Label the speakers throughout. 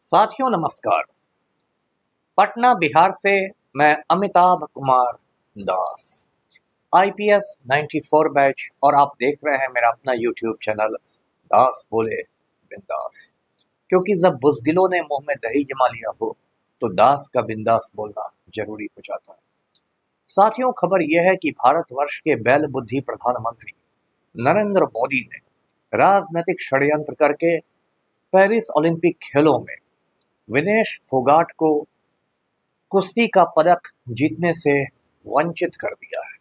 Speaker 1: साथियों नमस्कार। पटना बिहार से मैं अमिताभ कुमार दास, आईपीएस 94 बैच, और आप देख रहे हैं मेरा अपना यूट्यूब चैनल दास बोले बिंदास। क्योंकि जब बुज़दिलों ने मुंह में दही जमा लिया हो तो दास का बिंदास बोलना जरूरी हो जाता है। साथियों, खबर यह है कि भारतवर्ष के बैल बुद्धि प्रधानमंत्री नरेंद्र मोदी ने राजनीतिक षड्यंत्र करके पेरिस ओलंपिक खेलों में विनेश फोगाट को कुश्ती का पदक जीतने से वंचित कर दिया है।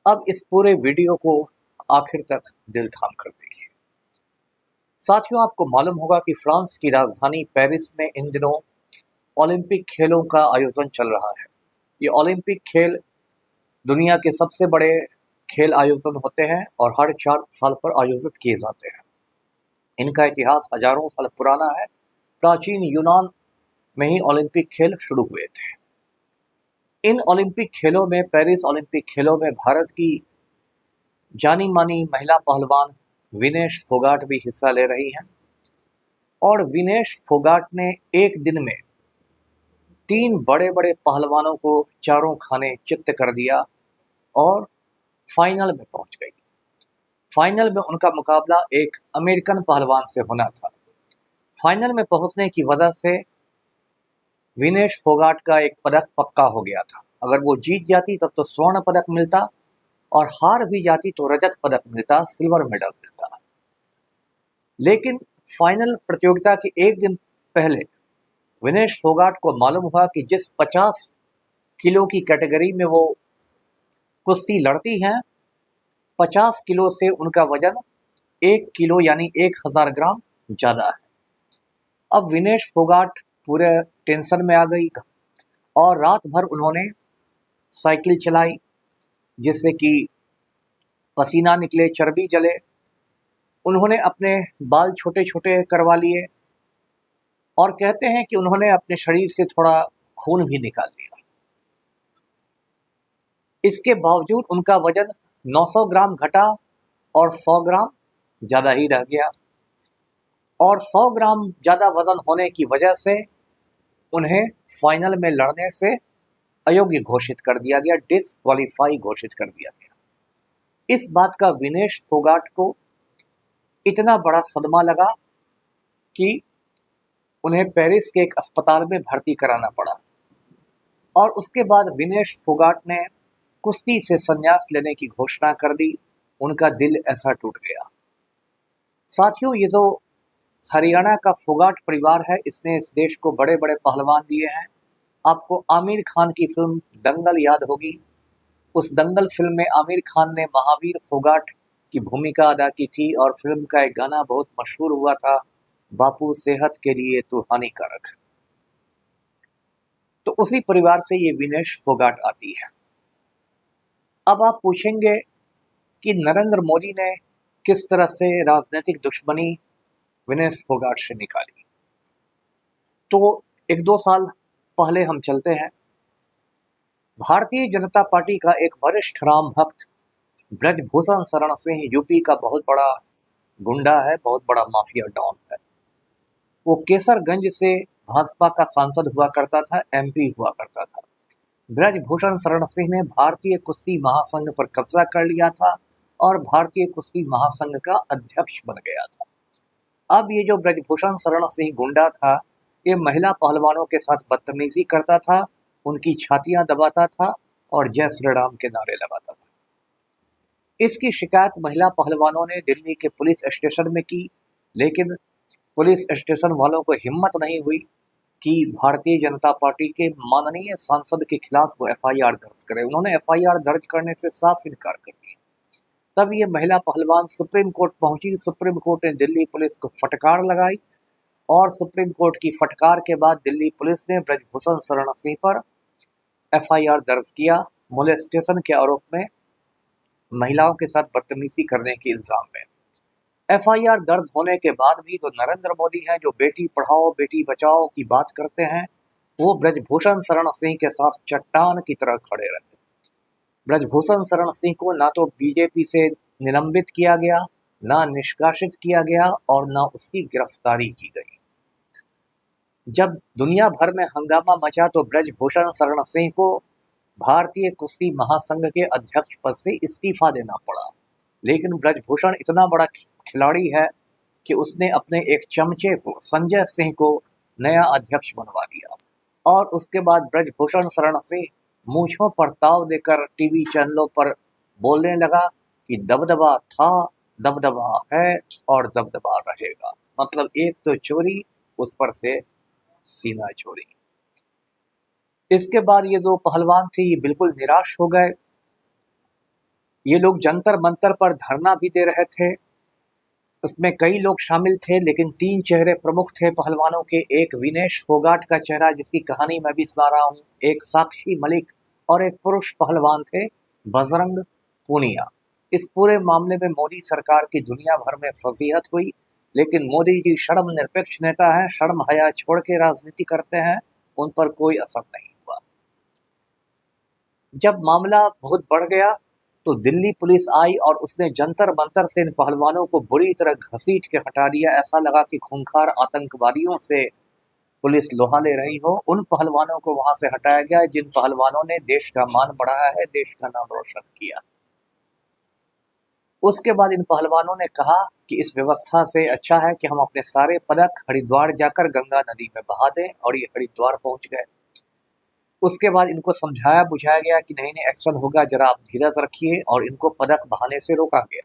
Speaker 1: अब इस पूरे वीडियो को आखिर तक दिल थाम कर देखिए। साथियों, आपको मालूम होगा कि फ्रांस की राजधानी पेरिस में इन दिनों ओलंपिक खेलों का आयोजन चल रहा है। ये ओलंपिक खेल दुनिया के सबसे बड़े खेल आयोजन होते हैं और हर 4 साल पर आयोजित किए जाते हैं। इनका इतिहास हजारों साल पुराना है। प्राचीन यूनान में ही ओलंपिक खेल शुरू हुए थे। इन ओलंपिक खेलों में, पेरिस ओलंपिक खेलों में, भारत की जानी मानी महिला पहलवान विनेश फोगाट भी हिस्सा ले रही हैं। और विनेश फोगाट ने एक दिन में 3 बड़े बड़े पहलवानों को चारों खाने चित्त कर दिया और फाइनल में पहुंच गई। फाइनल में उनका मुकाबला एक अमेरिकन पहलवान से होना था। फाइनल में पहुंचने की वजह से विनेश फोगाट का एक पदक पक्का हो गया था। अगर वो जीत जाती तब तो स्वर्ण पदक मिलता, और हार भी जाती तो रजत पदक मिलता, सिल्वर मेडल मिलता। लेकिन फाइनल प्रतियोगिता के एक दिन पहले विनेश फोगाट को मालूम हुआ कि जिस 50 किलो की कैटेगरी में वो कुश्ती लड़ती हैं, 50 किलो से उनका वजन 1 किलो यानी 1000 ग्राम ज़्यादा है। अब विनेश फोगाट पूरे टेंशन में आ गई और रात भर उन्होंने साइकिल चलाई, जिससे कि पसीना निकले, चर्बी जले। उन्होंने अपने बाल छोटे छोटे करवा लिए और कहते हैं कि उन्होंने अपने शरीर से थोड़ा खून भी निकाल लिया। इसके बावजूद उनका वजन 900 ग्राम घटा और 100 ग्राम ज़्यादा ही रह गया। और 100 ग्राम ज़्यादा वजन होने की वजह से उन्हें फाइनल में लड़ने से अयोग्य घोषित कर दिया गया, डिसक्वालीफाई घोषित कर दिया गया। इस बात का विनेश फोगाट को इतना बड़ा सदमा लगा कि उन्हें पेरिस के एक अस्पताल में भर्ती कराना पड़ा। और उसके बाद विनेश फोगाट ने कुश्ती से संन्यास लेने की घोषणा कर दी। उनका दिल ऐसा टूट गया। साथियों, ये जो हरियाणा का फोगाट परिवार है, इसने इस देश को बड़े बड़े पहलवान दिए हैं। आपको आमिर खान की फिल्म दंगल याद होगी। उस दंगल फिल्म में आमिर खान ने महावीर फोगाट की भूमिका अदा की थी और फिल्म का एक गाना बहुत मशहूर हुआ था, बापू सेहत के लिए तो हानिकारक है। तो उसी परिवार से ये विनेश फोगाट आती है। अब आप पूछेंगे कि नरेंद्र मोदी ने किस तरह से राजनीतिक दुश्मनी विनेश फोगाट से निकाली। तो 1-2 साल पहले हम चलते हैं। भारतीय जनता पार्टी का एक वरिष्ठ राम भक्त ब्रजभूषण शरण सिंह यूपी का बहुत बड़ा गुंडा है, बहुत बड़ा माफिया डॉन है। वो केसरगंज से भाजपा का सांसद हुआ करता था, एमपी हुआ करता था। ब्रजभूषण शरण सिंह ने भारतीय कुश्ती महासंघ पर कब्जा कर लिया था और भारतीय कुश्ती महासंघ का अध्यक्ष बन गया था। अब ये जो ब्रजभूषण शरण सिंह गुंडा था, ये महिला पहलवानों के साथ बदतमीजी करता था, उनकी छातियां दबाता था और जय श्री राम के नारे लगाता था। इसकी शिकायत महिला पहलवानों ने दिल्ली के पुलिस स्टेशन में की, लेकिन पुलिस स्टेशन वालों को हिम्मत नहीं हुई कि भारतीय जनता पार्टी के माननीय सांसद के खिलाफ वो एफआईआर दर्ज करे। उन्होंने एफआईआर दर्ज करने से साफ इनकार कर दिया। तब ये महिला पहलवान सुप्रीम कोर्ट पहुंची। सुप्रीम कोर्ट ने दिल्ली पुलिस को फटकार लगाई और सुप्रीम कोर्ट की फटकार के बाद दिल्ली पुलिस ने ब्रजभूषण शरण सिंह पर एफआईआर दर्ज किया, मोलेस्टेशन के आरोप में, महिलाओं के साथ बदतमीजी करने के इल्जाम में। एफआईआर दर्ज होने के बाद भी जो नरेंद्र मोदी हैं, जो बेटी पढ़ाओ बेटी बचाओ की बात करते हैं, वो ब्रजभूषण शरण सिंह के साथ चट्टान की तरह खड़े रहे। ब्रजभूषण शरण सिंह को ना तो बीजेपी से निलंबित किया गया, ना निष्कासित किया गया और ना उसकी गिरफ्तारी की गई। जब दुनिया भर में हंगामा मचा तो ब्रजभूषण शरण सिंह को भारतीय कुश्ती महासंघ के अध्यक्ष पद से इस्तीफा देना पड़ा। लेकिन ब्रजभूषण इतना बड़ा खिलाड़ी है कि उसने अपने एक चमचे को, संजय सिंह को, नया अध्यक्ष बनवा दिया। और उसके बाद ब्रजभूषण शरण सिंह मूंछों पर ताव देकर टीवी चैनलों पर बोलने लगा कि दबदबा था, दबदबा है और दबदबा रहेगा। मतलब एक तो चोरी, उस पर से सीना चोरी। इसके बाद ये दो पहलवान थे, ये बिल्कुल निराश हो गए। ये लोग जंतर मंतर पर धरना भी दे रहे थे। उसमें कई लोग शामिल थे, लेकिन 3 चेहरे प्रमुख थे पहलवानों के। एक विनेश फोगाट का चेहरा, जिसकी कहानी मैं भी सुना रहा हूँ। एक साक्षी मलिक और एक पुरुष पहलवान थे, बजरंग पूनिया। इस पूरे मामले में मोदी सरकार की दुनिया भर में फजीहत हुई, लेकिन मोदी जी शर्म निरपेक्ष नेता हैं, शर्म हया छोड़ के राजनीति करते हैं, उन पर कोई असर नहीं हुआ। जब मामला बहुत बढ़ गया तो दिल्ली पुलिस आई और उसने जंतर मंतर से इन पहलवानों को बुरी तरह घसीट के हटा दिया। ऐसा लगा कि खूंखार आतंकवादियों से पुलिस लोहा ले रही हो। उन पहलवानों को वहां से हटाया गया जिन पहलवानों ने देश का मान बढ़ाया है, देश का नाम रोशन किया। उसके बाद इन पहलवानों ने कहा कि इस व्यवस्था से अच्छा है कि हम अपने सारे पदक हरिद्वार जाकर गंगा नदी में बहा दें, और ये हरिद्वार पहुंच गए। उसके बाद इनको समझाया बुझाया गया कि नहीं नहीं एक्शन होगा, जरा आप धीरज रखिए, और इनको पदक बहाने से रोका गया।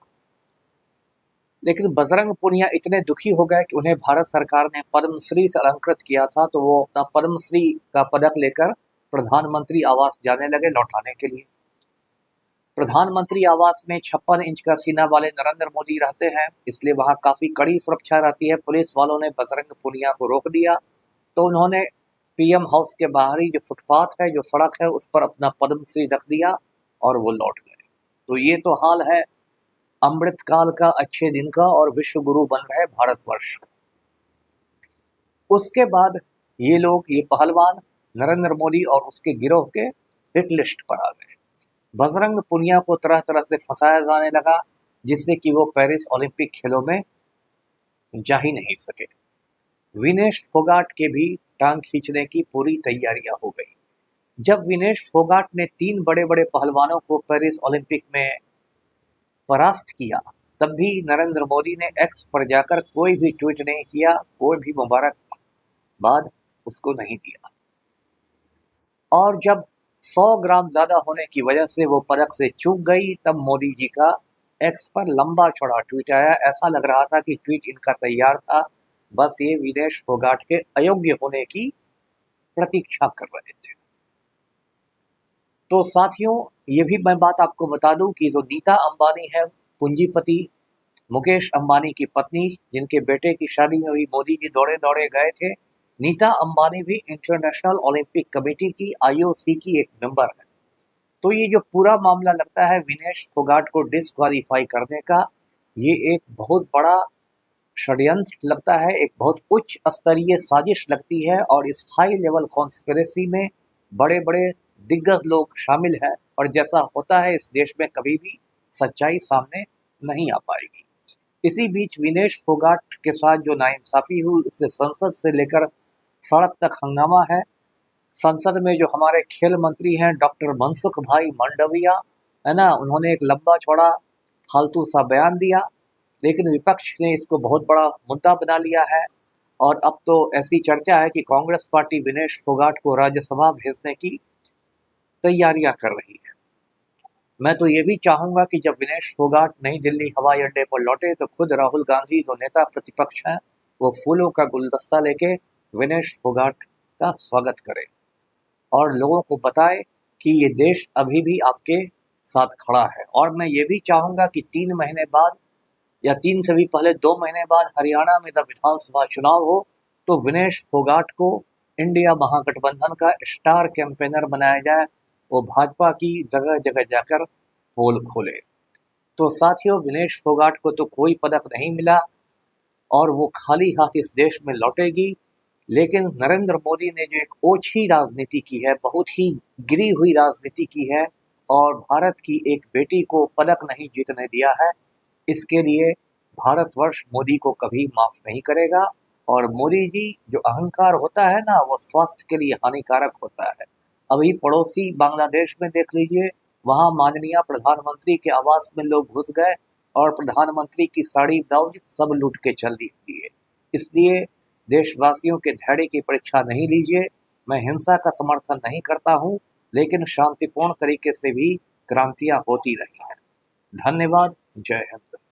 Speaker 1: लेकिन बजरंग पुनिया इतने दुखी हो गए कि उन्हें भारत सरकार ने पद्मश्री से अलंकृत किया था, तो वो अपना पद्मश्री का पदक लेकर प्रधानमंत्री आवास जाने लगे लौटाने के लिए। प्रधानमंत्री आवास में 56 इंच का सीना वाले नरेंद्र मोदी रहते हैं, इसलिए वहां काफी कड़ी सुरक्षा रहती है। पुलिस वालों ने बजरंग पुनिया को रोक दिया, तो उन्होंने पीएम हाउस के बाहरी जो फुटपाथ है, जो सड़क है, उस पर अपना पद्मश्री रख दिया और वो लौट गए। तो ये तो हाल है अमृतकाल का, अच्छे दिन का, और विश्व गुरु बन रहे भारतवर्ष। उसके बाद ये लोग, ये पहलवान नरेंद्र मोदी और उसके गिरोह के हिट लिस्ट पर आ गए। बजरंग पुनिया को तरह तरह से फंसाया जाने लगा, जिससे कि वो पेरिस ओलंपिक खेलों में जा ही नहीं सके। विनेश फोगाट के भी टांग खींचने की पूरी तैयारियां हो गई। जब विनेश फोगाट ने 3 बड़े बड़े पहलवानों को पेरिस ओलंपिक में परास्त किया, तब भी नरेंद्र मोदी ने एक्स पर जाकर कोई भी ट्वीट नहीं किया, कोई भी मुबारकबाद उसको नहीं दिया। और जब 100 ग्राम ज्यादा होने की वजह से वो पदक से चूक गई, तब मोदी जी का एक्स पर लंबा चौड़ा ट्वीट आया। ऐसा लग रहा था कि ट्वीट इनका तैयार था, बस ये विनेश फोगाट के अयोग्य होने की प्रतीक्षा कर रहे थे। तो साथियों, ये भी मैं बात आपको बता दूं कि जो नीता अंबानी है, पूंजीपति मुकेश अंबानी की पत्नी, जिनके बेटे की शादी में भी मोदी जी दौड़े दौड़े गए थे, नीता अंबानी भी इंटरनेशनल ओलंपिक कमेटी की, आईओसी की एक मेंबर है। तो ये जो पूरा मामला लगता है विनेश फोगाट को डिस्क्वालीफाई करने का, ये एक बहुत बड़ा षड्यंत्र लगता है, एक बहुत उच्च स्तरीय साजिश लगती है, और इस हाई लेवल कॉन्स्पिरेसी में बड़े बड़े दिग्गज लोग शामिल हैं। और जैसा होता है इस देश में, कभी भी सच्चाई सामने नहीं आ पाएगी। इसी बीच विनेश फोगाट के साथ जो नाइंसाफी हुई, उससे संसद से लेकर सड़क तक हंगामा है। संसद में जो हमारे खेल मंत्री हैं डॉक्टर मनसुख भाई मंडविया, है ना, उन्होंने एक लंबा चौड़ा फालतू सा बयान दिया, लेकिन विपक्ष ने इसको बहुत बड़ा मुद्दा बना लिया है। और अब तो ऐसी चर्चा है कि कांग्रेस पार्टी विनेश फोगाट को राज्यसभा भेजने की तैयारियां कर रही है। मैं तो ये भी चाहूंगा कि जब विनेश फोगाट नई दिल्ली हवाई अड्डे पर लौटे, तो खुद राहुल गांधी, जो नेता प्रतिपक्ष हैं, वो फूलों का गुलदस्ता लेके विनेश फोगाट का स्वागत करे और लोगों को बताए कि ये देश अभी भी आपके साथ खड़ा है। और मैं ये भी चाहूंगा कि 3 महीने बाद, या 3 से भी पहले 2 महीने बाद हरियाणा में जब विधानसभा चुनाव हो, तो विनेश फोगाट को इंडिया महागठबंधन का स्टार कैंपेनर बनाया जाए, वो भाजपा की जगह जगह जाकर पोल खोले। तो साथियों, विनेश फोगाट को तो कोई पदक नहीं मिला और वो खाली हाथ इस देश में लौटेगी। लेकिन नरेंद्र मोदी ने जो एक ओछी राजनीति की है, बहुत ही गिरी हुई राजनीति की है, और भारत की एक बेटी को पदक नहीं जीतने दिया है, इसके लिए भारतवर्ष मोदी को कभी माफ नहीं करेगा। और मोदी जी जो अहंकार होता है ना, वो स्वास्थ्य के लिए हानिकारक होता है। अभी पड़ोसी बांग्लादेश में देख लीजिए, वहाँ माननीय प्रधानमंत्री के आवास में लोग घुस गए और प्रधानमंत्री की साड़ी ब्लाउज सब लूट के चल दिए। इसलिए देशवासियों के धैर्य की परीक्षा नहीं लीजिए। मैं हिंसा का समर्थन नहीं करता हूँ, लेकिन शांतिपूर्ण तरीके से भी क्रांतियाँ होती रही हैं। धन्यवाद। जय हिंद।